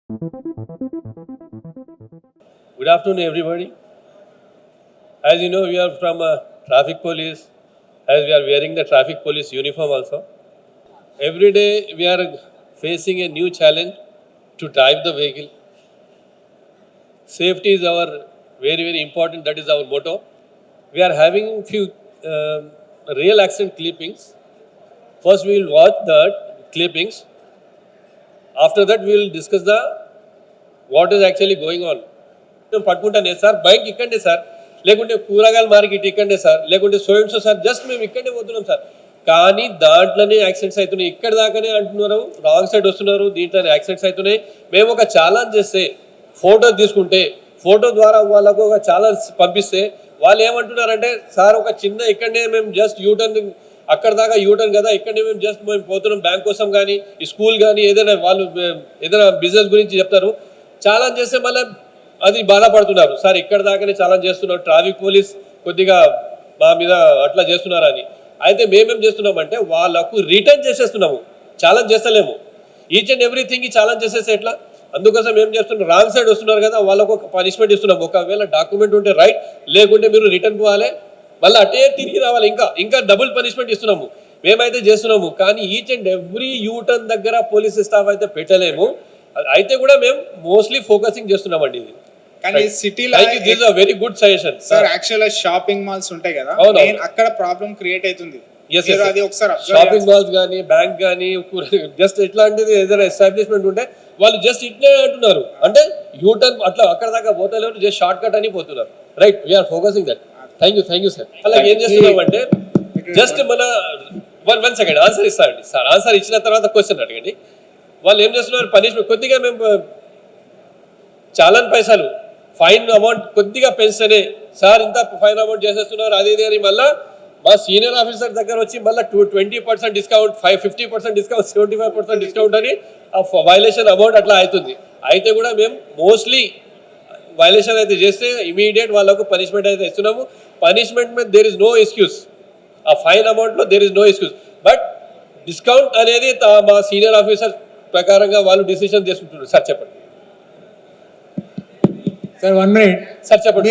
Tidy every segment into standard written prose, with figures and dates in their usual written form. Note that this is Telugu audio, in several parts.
Good afternoon, everybody. As you know, we are from traffic police, as we are wearing the traffic police uniform also. Every day we are facing a new challenge to drive the vehicle. Safety is our very important. That is our motto. We are having few real accident clippings. First, we will watch the clippings. After that, we will discuss the what is actually going on. మేము పట్టుకుంటానే సార్ బైక్ ఇక్కండే సార్, లేకుంటే కూరగాయల మార్కెట్ ఇక్కండే సార్, లేకుంటే సోయమ్స్ సార్, జస్ట్ మేము ఇక్కడే పోతున్నాం సార్. కానీ దాంట్లోనే యాక్సిడెంట్స్ అవుతున్నాయి. ఇక్కడ దాకానే అంటున్నారు, రాంగ్ సైడ్ వస్తున్నారు, దీంట్లోనే యాక్సిడెంట్స్ అవుతున్నాయి. మేము ఒక ఛాలెంజ్ చేస్తే ఫోటో తీసుకుంటే, ఫోటో ద్వారా వాళ్ళకు ఒక ఛాలెంజ్ పంపిస్తే వాళ్ళు ఏమంటున్నారంటే, సార్ ఒక చిన్న ఇక్కడనే మేము జస్ట్ యూటర్న్, అక్కడ దాకా యూటర్న్ కదా, ఇక్కడనే మేము జస్ట్ మేము పోతున్నాం బ్యాంక్ కోసం కానీ, ఈ స్కూల్ కానీ, ఏదైనా వాళ్ళు ఏదైనా బిజినెస్ గురించి చెప్తారు. ఛాలెంజ్ చేస్తే మళ్ళీ అది బాధపడుతున్నారు, సార్ ఇక్కడ దాకానే ఛాలెంజ్ చేస్తున్నారు, ట్రాఫిక్ పోలీస్ కొద్దిగా మా మీద అట్లా చేస్తున్నారని. అయితే మేమేం చేస్తున్నామంటే వాళ్ళకు రిటర్న్ చేసేస్తున్నాము, ఛాలెంజ్ చేస్తలేము. ఈచ్ అండ్ ఎవ్రీథింగ్ ఛాలెంజ్ చేసేస్తే ఎట్లా? అందుకోసం ఏం చేస్తున్నాం, రాంగ్ సైడ్ వస్తున్నారు కదా, వాళ్ళకు ఒక పనిష్మెంట్ ఇస్తున్నాం. ఒకవేళ డాక్యుమెంట్ ఉంటే రైట్, లేకుంటే మీరు రిటర్న్ పోవాలి, మళ్ళీ అటే తిరిగి రావాలి. ఇంకా డబుల్ పనిష్మెంట్ ఇస్తున్నాము, మేమైతే చేస్తున్నాము. కానీ ఈచ్ అండ్ ఎవ్రీ యూటర్న్ దగ్గర పోలీస్ స్టాఫ్ అయితే పెట్టలేము. అయితే కూడా మేము మోస్ట్లీ ఫోకసింగ్ చేస్తున్నామండి ఇది. కానీ సిటీలో this a very good suggestion sir. Actual గా షాపింగ్ మాల్స్ ఉంటాయి కదా, అక్కడ ప్రాబ్లం క్రియేట్ అవుతుంది. అది ఒకసారి షాపింగ్ మాల్స్ కానీ, బ్యాంక్ కానీ, జస్ట్ ఇట్లాంటిది ఏదైనా ఎస్టాబ్లిష్మెంట్ ఉంటే వాళ్ళు జస్ట్ ఇట్లే అంటున్నారు, అంటే యూటర్న్ అట్లా అక్కడ దాకా పోతలేరు, జస్ట్ షార్ట్ కట్ అని పోతున్నారు. Right, we are focusing that. Thank you sir. అలాగే ఏం చేస్తున్నాం అంటే జస్ట్ మన వన్ సెకండ్ ఆన్సర్ ఇస్తారండి సార్. ఆన్సర్ ఇచ్చిన తర్వాత క్వశ్చన్ అడగండి. వాళ్ళు ఏం చేస్తున్నారు, పనిష్మెంట్ కొద్దిగా మేము చాలని పైసలు ఫైన్ అమౌంట్ కొద్దిగా పెంచనే, సార్ ఇంత ఫైన్ అమౌంట్ చేసేస్తున్నారు అది ఇది అని మళ్ళీ మా సీనియర్ ఆఫీసర్ దగ్గర వచ్చి మళ్ళీ 20% డిస్కౌంట్, 50% డిస్కౌంట్, 75% డిస్కౌంట్ అని ఆ వైలేషన్ అమౌంట్ అట్లా అవుతుంది. అయితే కూడా మేము మోస్ట్లీ వైలేషన్ అయితే చేస్తే ఇమీడియట్ వాళ్ళకు పనిష్మెంట్ అయితే ఇస్తున్నాము. పనిష్మెంట్ మీద దేర్ ఇస్ నో ఎక్స్క్యూజ్, ఆ ఫైన్ అమౌంట్లో there is no excuse. But discount అనేది మా సీనియర్ ఆఫీసర్ ప్రకారంగా వాళ్ళు డిసిషన్ తీసుకుంటున్నారు. సార్ చెప్పండి సార్. 1 మినిట్ సార్ చెప్పండి.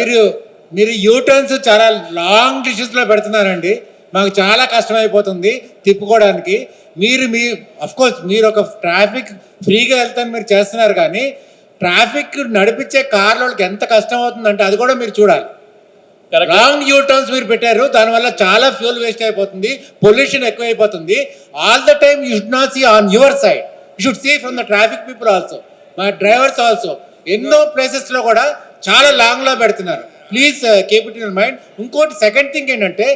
మీరు యూటర్న్స్ చాలా లాంగ్ డిస్టెన్స్లో పెడుతున్నారండి, మాకు చాలా కష్టమైపోతుంది తిప్పుకోవడానికి. మీ అఫ్కోర్స్ మీరు ఒక ట్రాఫిక్ ఫ్రీగా వెళ్తాను మీరు చేస్తున్నారు, కానీ ట్రాఫిక్ నడిపించే కార్లకి ఎంత కష్టం అవుతుందంటే అది కూడా మీరు చూడాలి. లాంగ్ యూటర్న్స్ మీరు పెట్టారు, దానివల్ల చాలా ఫ్యూల్ వేస్ట్ అయిపోతుంది, పొల్యూషన్ ఎక్కువైపోతుంది. All the time you should not see on your side, you should see from the traffic people also, మా డ్రైవర్స్ ఆల్సో. ఎన్నో ప్లేసెస్లో కూడా చాలా లాంగ్లో పెడుతున్నారు. Please keep it in mind. ఇంకోటి సెకండ్ థింగ్ ఏంటంటే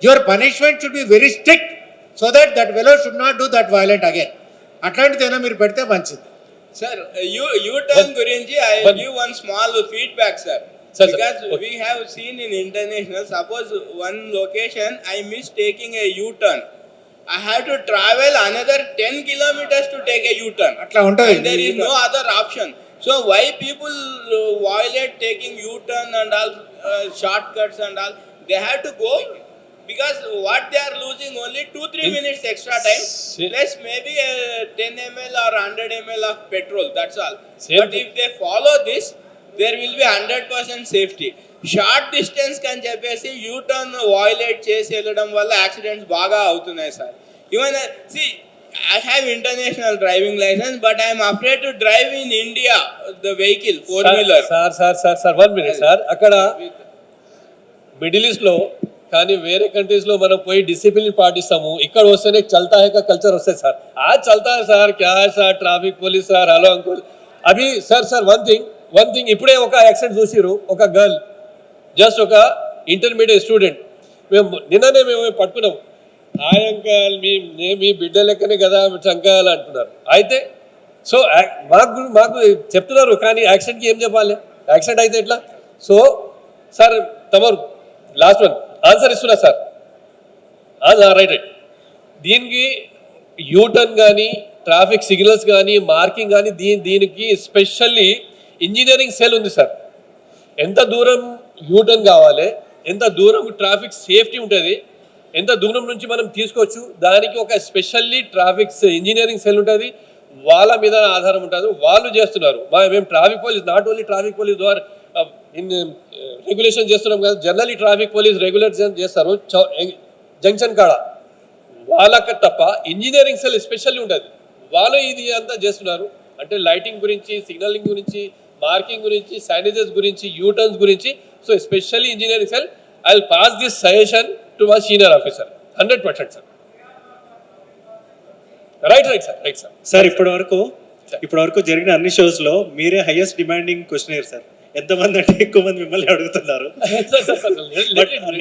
your punishment should be very strict, so that fellow should not do that violent again. అట్లాంటిది మీరు పెడితే మంచిది. సార్ యూటర్న్ గురించి I give one small feedback sir. Because we have seen in international, suppose one location I miss taking a U-turn, I have to travel another 10 kilometers to take a U-turn. And there is no other option. So why people violate taking U-turn and all, shortcuts and all? They have to go because what they are losing only 2-3 minutes extra time, plus maybe 10 ml or 100 ml of petrol. That's all. But if they follow this, there will be 100% safety. Short distance అని చెప్పేసి యూటర్న్ వాయిలేట్ చేసి వెళ్ళడం వల్ల యాక్సిడెంట్స్ బాగా అవుతున్నాయి sir. Even see I have international driving license, but I am afraid to drive in India the vehicle 4-wheeler. Sir 1 minute sir. అక్కడ మిడిల్ ఈస్ట్లో కానీ వేరే కంట్రీస్లో మనం పోయి డిసిప్లిన్ పాటిస్తాము, ఇక్కడ వస్తేనే చల్తా హై కా కల్చర్ వస్తుంది సార్. ఆ చల్తా సార్ క్యా sir, traffic police sir, hello uncle అవి సార్ వన్ థింగ్ ఇప్పుడే ఒక యాక్సిడెంట్ చూసిరు, ఒక గర్ల్ జస్ట్ ఒక ఇంటర్మీడియట్ స్టూడెంట్, నిన్ననే మేము పట్టుకున్నాం. హాయ్ అంకల్, మీ బిడ్డ లెక్కనే కదా అంకల్ అంటున్నారు. అయితే సో మాకు చెప్తున్నారు, కానీ యాక్సిడెంట్కి ఏం చెప్పాలి? యాక్సిడెంట్ అయితే ఎట్లా? సో సార్ తమరు లాస్ట్ వన్ ఆన్సర్ ఇస్తున్నా సార్. రైట్. దీనికి యూటర్న్ కానీ, ట్రాఫిక్ సిగ్నల్స్ కానీ, మార్కింగ్ కానీ, దీనికి స్పెషల్లీ ఇంజనీరింగ్ సెల్ ఉంది సార్. ఎంత దూరం యూటర్న్ కావాలి, ఎంత దూరం ట్రాఫిక్ సేఫ్టీ ఉంటుంది, ఎంత దూరం నుంచి మనం తీసుకోవచ్చు, దానికి ఒక స్పెషల్లీ ట్రాఫిక్ ఇంజనీరింగ్ సెల్ ఉంటుంది. వాళ్ళ మీద ఆధారం ఉంటుంది, వాళ్ళు చేస్తున్నారు. మేము traffic police, not only traffic police ద్వారా ఇన్ రెగ్యులేషన్ చేస్తున్నాం కదా, జనరల్లీ ట్రాఫిక్ పోలీస్ రెగ్యులేషన్ చేస్తారు జంక్షన్ కాడ. వాళ్ళకి తప్ప ఇంజనీరింగ్ సెల్ ఎస్పెషల్లీ ఉంటుంది, వాళ్ళు ఇది అంతా చేస్తున్నారు. అంటే లైటింగ్ గురించి, సిగ్నలింగ్ గురించి, మార్కింగ్ గురించి, శానిటైజర్స్ గురించి, యూటర్న్స్ గురించి. So especially engineering cell, I will pass this suggestion to my senior officer 100% sir. Right sir. Sir ఇప్పటి వరకు జరిగిన అన్ని షోస్ లో మీరే హైయెస్ట్ డిమాండింగ్ క్వశ్చనర్ సార్. ఎంతమంది అంటే ఎక్కువ మంది మిమ్మల్ని అడుగుతున్నారు.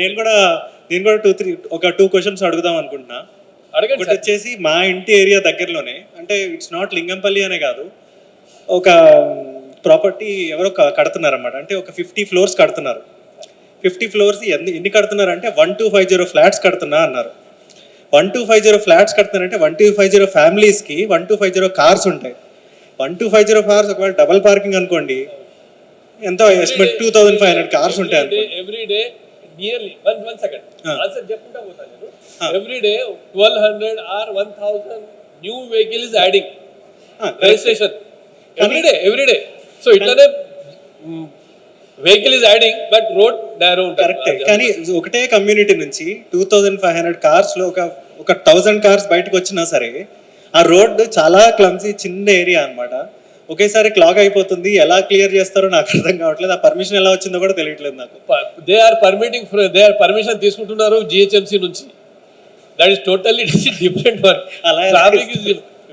నేను కూడా 2 క్వశ్చన్స్ అడుగుదాం అనుకుంటున్నా. ఒకటి వచ్చేసి మా ఇంటి ఏరియా దగ్గరలోనే, అంటే ఇట్స్ నాట్ లింగంపల్లి అనే కాదు, ఒక ప్రాపర్టీ ఎవరో కడుతున్నారు అన్నమాట. అంటే ఒక 50 floors కడుతున్నారు. 50 floors ఎన్ని కడుతున్నారు అంటే 1250 ఫ్లాట్స్ కడుతున్నా అన్నారు. 1250 ఫ్లాట్స్ కడుతున్నారంటే 1250 ఫ్యామిలీస్కి 1250 కార్స్ ఉంటాయి. 1250 కార్స్ ఒకవేళ డబల్ పార్కింగ్ అనుకోండి, ఎంతో ఎస్టిమేట్ 2500 కార్స్ ఉంటాయి అనుకోండి. Every day nearly 1 second answer చెప్పుకుంటా పోతాను నేను. Every day 1200 or 1000 new vehicle is adding registration every day. So ఇట్లానే vehicle is adding, but road narrow ఉంటుంది. కరెక్టే, కానీ ఒకటే కమ్యూనిటీ నుంచి 2500 కార్స్ లో ఒక 1000 కార్స్ బయటకు వచ్చినా సరే ఆ రోడ్ చాలా క్లమ్సీ, చిన్న ఏరియా అన్నమాట. ఒకేసారి క్లాగ్ అయిపోతుంది. ఎలా క్లియర్ చేస్తారో నాకు అర్థం కావట్లేదు. ఆ పర్మిషన్ ఎలా వచ్చిందో కూడా తెలియట్లేదు నాకు. దే ఆర్ పర్మిషన్ తీసుకుంటున్నారు జిహెచ్ఎంసీ నుంచి. That is totally different work. Traffic is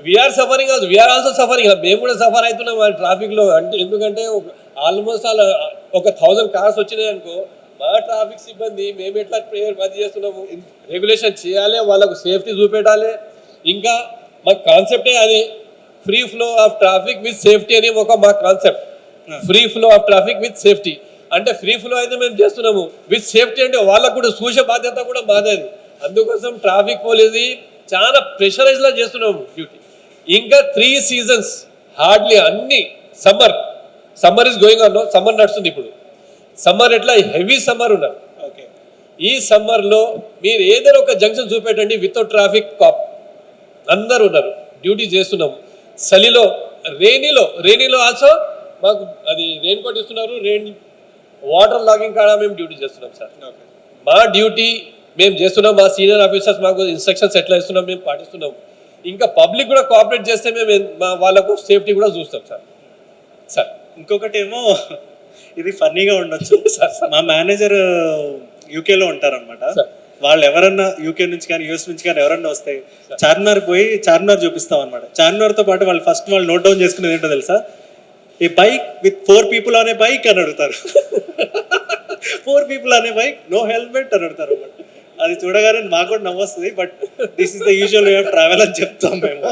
we are suffering, we are also suffering. మేము కూడా సఫర్ అవుతున్నాం ట్రాఫిక్ లో. అంటే ఎందుకంటే ఆల్మోస్ట్ ఒక 1000 కార్స్ వచ్చినాయి అనుకో, మా ట్రాఫిక్ సిబ్బంది మేము ఎట్లా పని చేస్తున్నాము, రెగ్యులేషన్ చేయాలి, వాళ్ళకు సేఫ్టీ చూపెట్టాలి. ఇంకా మా కాన్సెప్టే అది, free flow of traffic with safety అని మా concept. Free flow of traffic with safety అంటే ఫ్రీ ఫ్లో అయితే మేము చేస్తున్నాము, విత్ సేఫ్టీ అంటే వాళ్ళకు కూడా చూసే బాధ్యత కూడా మాది. అందుకోసం ట్రాఫిక్ పోలీస్ చాలా ప్రెషరైజ్ లా చేస్తున్నాము డ్యూటీ. ఇంకా 3 seasons హార్డ్లీ అన్ని summer is going on. Summer నడుస్తుంది ఇప్పుడు. సమ్మర్ ఎట్లా హెవీ సమ్మర్ ఉన్నారు. ఈ సమ్మర్లో మీరు ఏదైనా ఒక జంక్షన్ చూపెట్టండి వితౌట్ ట్రాఫిక్ కాప్ అందరు ఉన్నారు, డ్యూటీ చేస్తున్నాము. చలిలో, రెయినీలో ఆల్సో మాకు అది రెయిన్ కోట్ ఇస్తున్నారు. వాటర్ లాగింగ్ కాడ మేము డ్యూటీ చేస్తున్నాం సార్. మా డ్యూటీ మేము చేస్తున్నాం. మా సీనియర్ ఆఫీసర్స్ మాకు ఇన్స్ట్రక్షన్స్ ఎట్లా ఇస్తున్నాం మేము పాటిస్తున్నాం. ఇంకా పబ్లిక్ కూడా కోఆపరేట్ చేస్తే మేము వాళ్ళకు సేఫ్టీ కూడా చూస్తాం సార్. ఇంకొకటి ఏమో, ఇది ఫన్నీగా ఉండొచ్చు. మా మేనేజర్ యూకేలో ఉంటారనమాట. వాళ్ళు ఎవరన్నా యూకే నుంచి కానీ యూఎస్ నుంచి కానీ ఎవరన్నా వస్తే చార్మినార్ చూపిస్తాం అనమాట. చార్మినార్తో పాటు వాళ్ళు నోట్ డౌన్ చేసుకునేది ఏంటో తెలుసా, ఈ బైక్ విత్ 4 people అనే బైక్ అని అడుగుతారు. 4 people అనే బైక్, నో హెల్మెట్ అని అడుగుతారు అనమాట. అది చూడగానే మాకు కూడా నవ్వొస్తుంది. But this is the usual way of travel అని చెప్తాం మేము.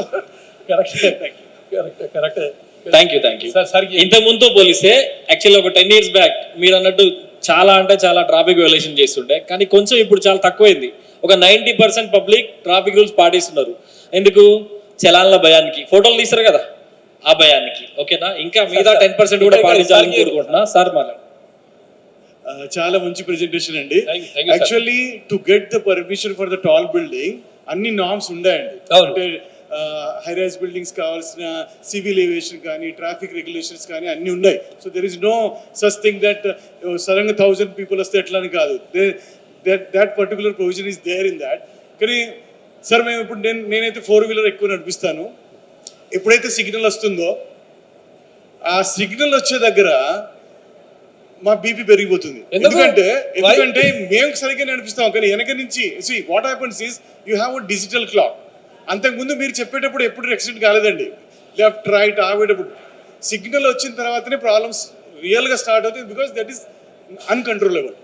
Thank you sir. ఇంతకుముందుతో పోలిస్తే యాక్చువల్లీ ఒక 10 years బ్యాక్ మీరు అన్నట్టు చాలా ట్రాఫిక్ వైలేషన్ చేస్తుండే, కానీ కొంచెం ఇప్పుడు చాలా తక్కువైంది. ఒక 90% పబ్లిక్ ట్రాఫిక్ రూల్స్ పాటిస్తున్నారు. ఎందుకు? చలాన్ల భయానికి. ఫోటోలు తీస్తారు కదా, ఆ భయానికి. ఓకేనా? ఇంకా మిగతా 10% కూడా పాటించాలని కోరుకుంటున్నా సార్. మళ్ళీ చాలా మంచి ప్రెజెంటేషన్ అండి. Actually to get the permission for the tall building అన్ని నార్మ్స్ ఉన్నాయండి. అంటే హై రైజ్ బిల్డింగ్స్ కావాల్సిన సివిల్ ఏవియేషన్ కానీ, ట్రాఫిక్ రెగ్యులేషన్స్ కానీ అన్ని ఉన్నాయి. So there is no such thing that సడన్గా 1000 people వస్తే ఎట్లా అని కాదు. that particular provision is there in that. కానీ సార్ మేము ఇప్పుడు నేనైతే 4-wheeler ఎక్కువ నడిపిస్తాను. ఎప్పుడైతే సిగ్నల్ వస్తుందో ఆ సిగ్నల్ వచ్చే దగ్గర మా బీపీ పెరిగిపోతుంది. ఎందుకంటే మేము సరిగ్గా నడిపిస్తాం, కానీ వెనక నుంచి what happens is you have a digital clock. అంతకుముందు మీరు చెప్పేటప్పుడు ఎప్పుడు యాక్సిడెంట్ కాలేదండి. లెఫ్ట్ రైట్ ఆగేటప్పుడు సిగ్నల్ వచ్చిన తర్వాతనే ప్రాబ్లమ్స్ రియల్గా స్టార్ట్ అవుతుంది. Because that is uncontrollable.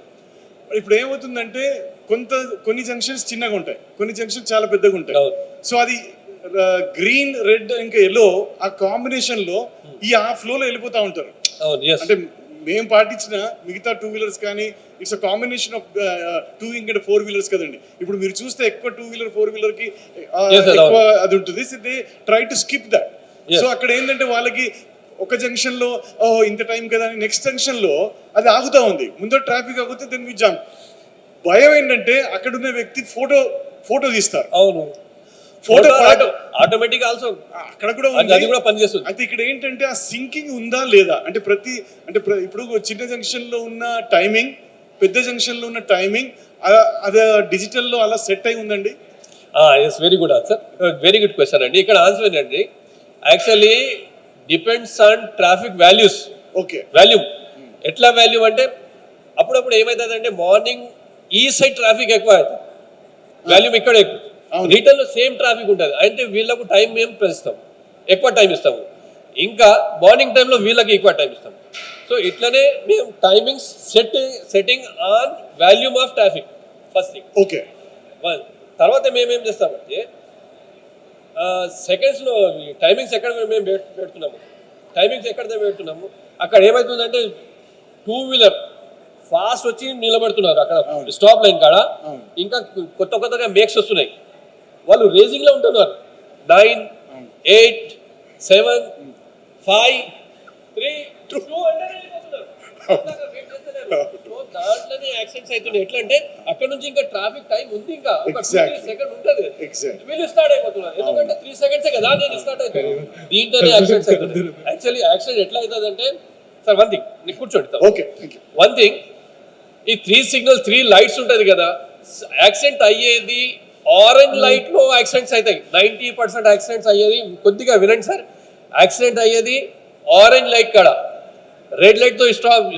ఇప్పుడు ఏమవుతుందంటే కొన్ని జంక్షన్స్ చిన్నగా ఉంటాయి, కొన్ని జంక్షన్స్ చాలా పెద్దగా ఉంటాయి. సో అది గ్రీన్, రెడ్ ఇంకా ఎల్లో ఆ కాంబినేషన్ లో ఆ ఫ్లోలో వెళ్ళిపోతా ఉంటారు. అంటే మేము పాటించిన మిగతా 2-wheelers కానీ ఇట్స్ అ కాంబినేషన్ ఆఫ్ 2 ఇంకా 4-wheelers కదండి. ఇప్పుడు మీరు చూస్తే ఎక్కువ 2-wheeler 4-wheeler కి ఎక్కువ అది ఉంటుంది. They try to skip that. So అక్కడ ఏంటంటే వాళ్ళకి ఒక జంక్షన్ లో ఇంత టైం కదా అని నెక్స్ట్ జంక్షన్ లో అది ఆగుతా ఉంది. ముందర ట్రాఫిక్ ఆగితే దెన్ వి జంప్. భయం ఏంటంటే అక్కడ ఉన్న వ్యక్తి ఫోటో తీస్తారు. అవును, ఫోటో ఆటోమేటిక్ ఆల్సో అక్కడ కూడా అది ఉంది. కూడా పనిచేస్తుంది. అయితే ఇక్కడ ఏంటంటే ఆ సింకింగ్ ఉందా లేదా అంటే ఇప్పుడు చిన్న జంక్షన్ లో ఉన్న టైమింగ్, పెద్ద జంక్షన్ లో ఉన్న టైమింగ్ అదే డిజిటల్ లో అలా సెట్ అయి ఉందండి. Yes, very good answer, very good question అండి. ఇక్కడ ఆన్సర్ ఏంటండి, actually depends on traffic values. Okay, volume ఎట్లా వాల్యూమ్ అంటే అప్పుడప్పుడు ఏమవుతుందంటే మార్నింగ్ ఈ సైడ్ ట్రాఫిక్ ఎక్కువ అవుతుంది, వాల్యూమ్ ఇక్కడ ఎక్కువ, రిటర్న్ లో సేమ్ ట్రాఫిక్ ఉంటుంది. అంటే వీళ్ళకు టైం మేము పెంచుతాం, ఎక్కువ టైం ఇస్తాము. ఇంకా మార్నింగ్ టైంలో వీళ్ళకి ఎక్కువ టైం ఇస్తాం. సో ఇట్లనే మేము timings setting on volume of traffic first thing. Okay. తర్వాత మేమేం చేస్తామంటే సెకండ్స్లో టైమింగ్స్ ఎక్కడ మేము పెడుతున్నాము, టైమింగ్స్ ఎక్కడ పెడుతున్నాము అక్కడ ఏమవుతుందంటే టూ వీలర్ ఫాస్ట్ వచ్చి నిలబడుతున్నారు అక్కడ స్టాప్ లైన్ కాడ. ఇంకా కొత్తగా మేక్స్ వస్తున్నాయి, వాళ్ళు రేసింగ్ లో ఉంటున్నారు. 9, 8, 7, 5, 3, 2 అంటే దాంట్లోనే యాక్సిడెంట్స్ అవుతున్నాయి. ఎట్లా అంటే అక్కడ నుంచి ఇంకా ట్రాఫిక్ టైం ఉంది, ఇంకా ఒక 2-3 సెకండ్ ఉంటుంది, వీళ్ళు స్టార్ట్ అయిపోతున్నారు. ఎందుకంటే 3 సెకండ్సే కదా నేను స్టార్ట్ అవుతుంది, దీంట్లోనే యాక్సిడెంట్స్ అవుతుంది. యాక్చువల్లీ యాక్సిడెంట్ ఎట్లా అవుతుంది అంటే సార్ వన్ థింగ్ నీకు కూర్చోండి. ఓకే, వన్ థింగ్, ఈ 3 సిగ్నల్ 3 లైట్స్ ఉంటుంది కదా, యాక్సిడెంట్ అయ్యేది ఆరెంజ్ లైట్ లో యాక్సిడెంట్స్ అవుతాయి. 90% యాక్సిడెంట్స్ అయ్యేది, కొద్దిగా వినండి సార్, యాక్సిడెంట్ అయ్యేది ఆరెంజ్ లైట్ కాడ. రెడ్ లైట్ తో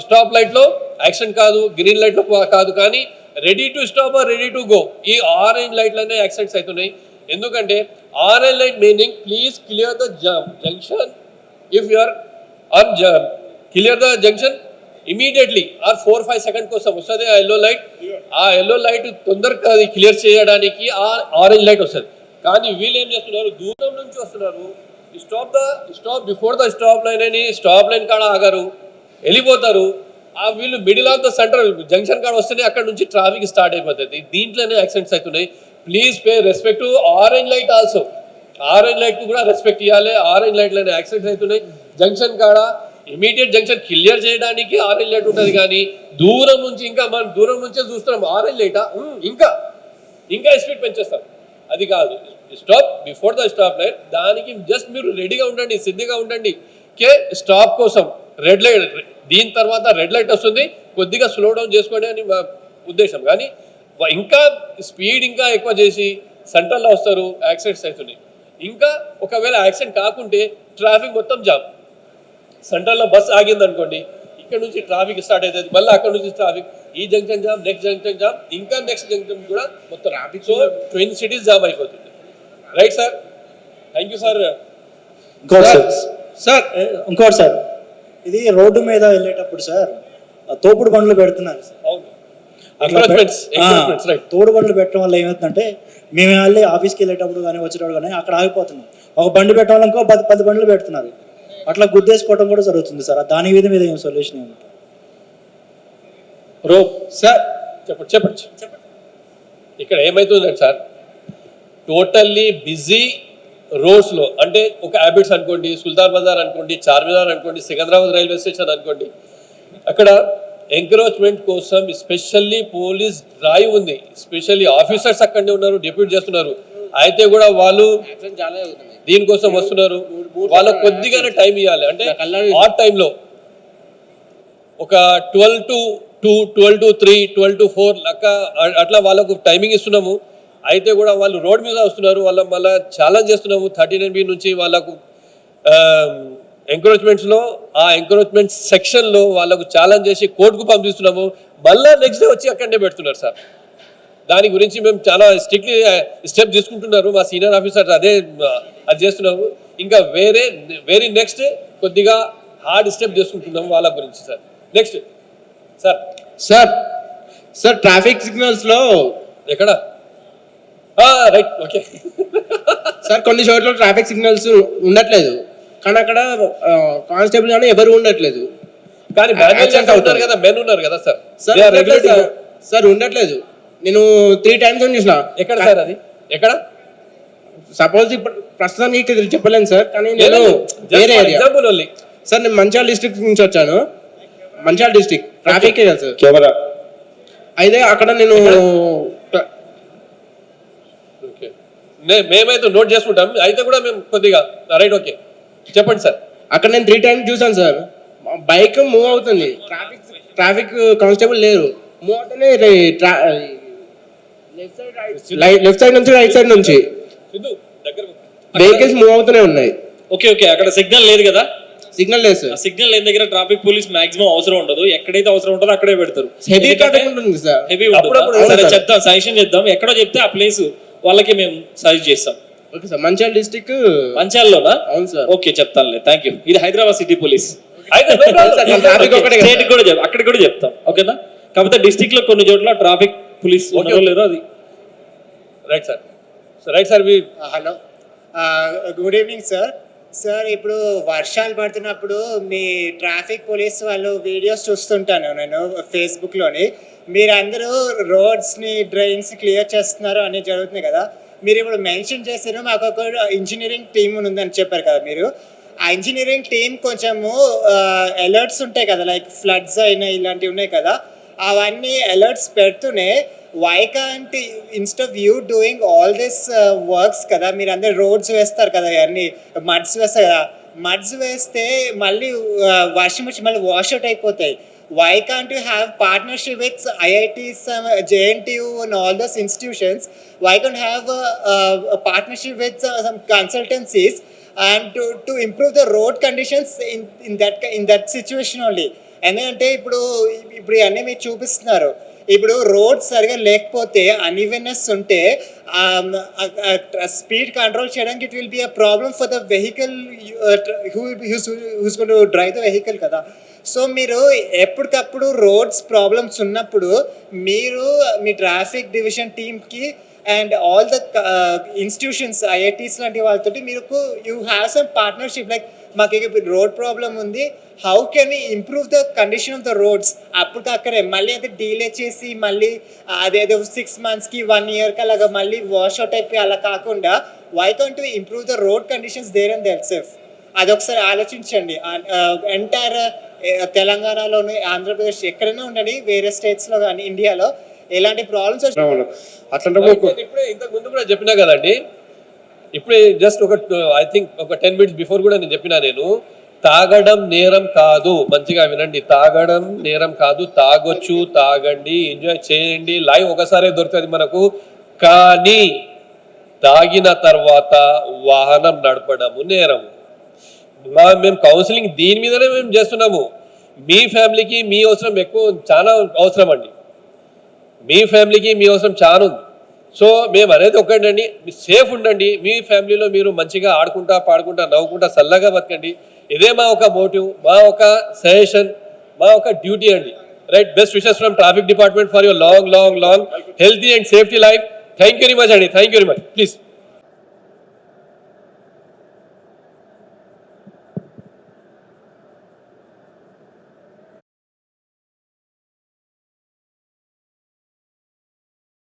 స్టాప్ లైట్ లో యాక్సిడెంట్ కాదు, గ్రీన్ లైట్ లో కాదు, కానీ ready to stop or ready to go ఈ ఆరెంజ్ లైట్ లోనే యాక్సిడెంట్స్ అవుతున్నాయి. ఎందుకంటే orange light meaning please clear the junction, if you are on clear the junction immediately or 4-5 second కోసం వస్తుంది ఆ ఎల్లో లైట్. ఆ ఎల్లో లైట్ తొందరగా అది క్లియర్ చేయడానికి ఆ ఆరెంజ్ లైట్ వస్తుంది. కానీ వీళ్ళు ఏం చేస్తున్నారు, దూరం నుంచి వస్తున్నారు, stop before the stop line అని స్టాప్ లైన్ కాడ ఆగారు, వెళ్ళిపోతారు. వీళ్ళు middle of the centre junction కాడ వస్తేనే అక్కడ నుంచి ట్రాఫిక్ స్టార్ట్ అయిపోతుంది. దీంట్లోనే యాక్సిడెంట్స్ అవుతున్నాయి. Please pay respect to orange light also. Orange light కు కూడా రెస్పెక్ట్ ఇవ్వాలి. ఆరెంజ్ లైట్లోనే యాక్సిడెంట్స్ అవుతున్నాయి. జంక్షన్ కాడ ఇమీడియట్ జంక్షన్ క్లియర్ చేయడానికి ఆరెంజ్ లైట్ ఉంటుంది, కానీ దూరం నుంచి ఇంకా మనం దూరం నుంచే చూస్తున్నాం ఆరెంజ్ లైటా, ఇంకా స్పీడ్ పెంచేస్తాం. అది కాదు, stop before the stop light, దానికి జస్ట్ మీరు రెడీగా ఉండండి, సిద్ధంగా ఉండండి. స్టాప్ కోసం రెడ్ లైట్, దీని తర్వాత రెడ్ లైట్ వస్తుంది, కొద్దిగా స్లో డౌన్ చేసుకోండి అని మా ఉద్దేశం. కానీ ఇంకా స్పీడ్ ఇంకా ఎక్కువ చేసి సెంటర్లో వస్తారు, యాక్సిడెంట్స్ అవుతున్నాయి. ఇంకా ఒకవేళ యాక్సిడెంట్ కాకుంటే ట్రాఫిక్ మొత్తం జామ్. సెంటర్లో బస్ ఆగింది అనుకోండి, ఇక్కడ నుంచి ట్రాఫిక్ స్టార్ట్ అవుతుంది, మళ్ళీ అక్కడ నుంచి ట్రాఫిక్, ఈ junction jam, next junction jam, ఇంకా నెక్స్ట్ జంక్షన్ కూడా మొత్తం traffic. So twin cities jam అయిపోతుంది. Right sir, thank you sir. ఇంకోటి సార్, ఇది రోడ్డు మీద వెళ్ళేటప్పుడు సార్ తోపుడు బండ్లు పెడుతున్నారు సార్. అవును, తోడు బండ్లు పెట్టడం వల్ల ఏమవుతుందంటే మేము వెళ్ళి ఆఫీస్కి వెళ్ళేటప్పుడు కానీ వచ్చేటప్పుడు కానీ అక్కడ ఆగిపోతున్నాం. ఒక బండి పెట్టడం ఇంకో 10 బండ్లు పెడుతున్నారు, అట్లా గుద్దేసుకోవడం కూడా జరుగుతుంది సార్. దాని మీద ఏం సొల్యూషన్ ఏమంటారు? సార్ చెప్పండి. ఇక్కడ ఏమవుతుందంటే సార్, టోటల్లీ బిజీ రోడ్స్లో అంటే ఒక హ్యాబిట్స్ అనుకోండి, సుల్తాన్ బజార్ అనుకోండి, చార్మినార్ అనుకోండి, సికింద్రాబాద్ రైల్వే స్టేషన్ అనుకోండి, అక్కడ ఎంకరేజ్మెంట్ కోసం స్పెషల్లీ పోలీస్ డ్రైవ్ ఉంది, స్పెషల్లీ ఆఫీసర్స్ అక్కడనే ఉన్నారు, డిప్యూట్ చేస్తున్నారు. అయితే కూడా వాళ్ళు దీనికోసం వస్తున్నారు, వాళ్ళకు కొద్దిగానే టైం ఇవ్వాలి. అంటే ఆ టైంలో ఒక 12 to 2, 12 to 3, 12 to 4 లెక్క అట్లా వాళ్ళకు టైమింగ్ ఇస్తున్నాము. అయితే కూడా వాళ్ళు రోడ్ మీద వస్తున్నారు, మళ్ళీ ఛాలెంజ్ చేస్తున్నాము 39B నుంచి వాళ్ళకు ఎంకరేజ్మెంట్స్లో, ఆ ఎంకరేజ్మెంట్ సెక్షన్లో వాళ్ళకు ఛాలెంజ్ చేసి కోర్టుకు పంపిస్తున్నాము. మళ్ళీ నెక్స్ట్ డే వచ్చి అక్కడనే పెడుతున్నారు సార్. దాని గురించి మేము చాలా స్ట్రిక్ట్లీ స్టెప్ తీసుకుంటున్నారు మా సీనియర్ ఆఫీసర్స్, అది చేస్తున్నాము. ఇంకా వెరీ నెక్స్ట్ కొద్దిగా హార్డ్ స్టెప్ తీసుకుంటున్నాము వాళ్ళ గురించి sir. Next sir traffic signals లో ఎక్కడ రైట్ ఓకే సార్ కొన్ని చోట్ల ట్రాఫిక్ సిగ్నల్స్ ఉండట్లేదు, కానీ అక్కడ కానిస్టేబుల్ కానీ ఎవరు ఉండట్లేదు. కానీ మెన్ ఉన్నారు కదా సార్. సార్ ఉండట్లేదు, నేను 3 times చూసిన. ఎక్కడ సార్ అది? ఎక్కడ? సపోజ్ ఇప్పుడు ప్రస్తుతానికి చెప్పలేను సార్, కానీ నేను వేరే ఏరియా సార్, నేను మంచిర్యాల డిస్ట్రిక్ట్ నుంచి వచ్చాను. Mancherial district traffic sir. అయితే అక్కడ నేను మేమైతే నోట్ చేసుకుంటాం, అయితే కూడా మేము కొద్దిగా రైట్ ఓకే చెప్పండి సార్. అక్కడ నేను 3 times చూసాను సార్, బైక్ మూవ్ అవుతుంది, ట్రాఫిక్ కానిస్టేబుల్ లేరు, మూవ్ అవుతూనే లెఫ్ట్ సైడ్ నుంచి రైట్ సైడ్ నుంచి వెహికల్స్ మూవ్ అవుతూనే ఉన్నాయి. ఓకే ఓకే, అక్కడ సిగ్నల్ లేదు కదా? సిగ్నల్ లేదు సార్. సిగ్నల్ లేని దగ్గర ట్రాఫిక్ పోలీస్ మాక్సిమం అవసరం ఉండదు, ఎక్కడైతే అవసరం ఉంటుందో అక్కడే పెడతారు. హెవీ ట్రాఫిక్ ఉంటుంది సార్. హెవీ సరే చెప్తాం, సజెషన్ చేద్దాం, ఎక్కడో చెప్తే ఆ ప్లేస్ వాళ్ళకి మేము సజెస్ట్ చేస్తాం. ఓకే సార్, మంచిర్యాల డిస్ట్రిక్ట్ మంచిర్యాలలోనా? అవును సార్. ఓకే చెప్తానులే, థ్యాంక్ యూ. ఇది హైదరాబాద్ సిటీ పోలీస్, ట్రాఫిక్ ఒకటే కదా. స్టేట్ కూడా అక్కడ కూడా చెప్తాం, ఓకేనా? కాకపోతే డిస్ట్రిక్ట్ లో కొన్ని చోట్ల ట్రాఫిక్ పోలీస్ ఉన్నారో లేదో అది. Right sir, right sir. Hello, good evening sir. Sir, ఇప్పుడు వర్షాలు పడుతున్నప్పుడు మీ ట్రాఫిక్ పోలీస్ వాళ్ళు వీడియోస్ చూస్తుంటాను నేను ఫేస్బుక్లోని. మీరందరూ రోడ్స్ని డ్రైన్స్ క్లియర్ చేస్తున్నారు అని జరుగుతుంది కదా. మీరు ఇప్పుడు మెన్షన్ చేశారు మాకు ఒక ఇంజనీరింగ్ టీమ్ ఉందని చెప్పారు కదా మీరు. ఆ ఇంజనీరింగ్ టీం కొంచెము అలర్ట్స్ ఉంటాయి కదా, లైక్ ఫ్లడ్స్ అయినా ఇలాంటివి ఉన్నాయి కదా, అవన్నీ అలర్ట్స్ పెడుతూనే why can't instead of you doing all this works కదా, మీరు అందరు రోడ్స్ వేస్తారు కదా, అన్ని మడ్స్ వేస్తారు కదా, మడ్స్ వేస్తే మళ్ళీ వర్షం వచ్చి మళ్ళీ వాష్అవుట్ అయిపోతాయి. Why can't you have partnership with IITs, JNTU and all those institutions? Why can't have a partnership with some consultancies and to improve the road conditions in that situation only? ఎందుకంటే ఇప్పుడు అన్నీ మీరు చూపిస్తున్నారు, ఇప్పుడు రోడ్స్ సరిగా లేకపోతే అన్ఈవెన్నెస్ ఉంటే స్పీడ్ కంట్రోల్ చేయడానికి it will be a problem for the vehicle who's going to drive the vehicle కదా. సో మీరు ఎప్పటికప్పుడు రోడ్స్ ప్రాబ్లమ్స్ ఉన్నప్పుడు మీరు మీ ట్రాఫిక్ డివిజన్ టీమ్కి and all the institutions IITs లాంటి వాళ్ళతో మీరు you have some partnership, like మాకు రోడ్ ప్రాబ్లం ఉంది, how can we improve the condition of the roads. అప్పుడు అక్కడే మళ్ళీ అది డీలే చేసి మళ్ళీ అదేదో 6 monthsకి 1 yearకి అలాగా మళ్ళీ వాష్అవుట్ అయిపోయి అలా కాకుండా why can't we improve the road conditions there and their self? అదొకసారి ఆలోచించండి. ఎంటైర్ తెలంగాణలోని, ఆంధ్రప్రదేశ్ ఎక్కడైనా ఉండండి, వేరే స్టేట్స్లో కానీ ఇండియాలో ఎలాంటి ప్రాబ్లమ్స్ వచ్చినా అట్లా ఇప్పుడే ఇంతకు ముందు కూడా చెప్పినా కదండి, ఇప్పుడే జస్ట్ ఐ థింక్ ఒక 10 minutes బిఫోర్ కూడా నేను చెప్పినా, నేను తాగడం నేరం కాదు, మంచిగా వినండి, తాగడం నేరం కాదు, తాగొచ్చు, తాగండి, ఎంజాయ్ చేయండి, లైవ్ ఒకసారి దొరుకుతుంది మనకు. కానీ తాగిన తర్వాత వాహనం నడపడము నేరం. మేము కౌన్సిలింగ్ దీని మీదనే మేము చేస్తున్నాము. మీ ఫ్యామిలీకి మీ అవసరం ఎక్కువ, చాలా అవసరం అండి, మీ ఫ్యామిలీకి మీ అవసరం చాలా ఉంది. సో మేము అనేది ఒకటండి, సేఫ్ ఉండండి, మీ ఫ్యామిలీలో మీరు మంచిగా ఆడుకుంటా పాడుకుంటా నవ్వుకుంటా చల్లగా బతకండి. ఇదే మా ఒక మోటివ్, మా ఒక సజెషన్, మా ఒక డ్యూటీ అండి. Right, best wishes from traffic department for your long long long healthy and safety life. Thank you very much అండి, thank you very much. Please.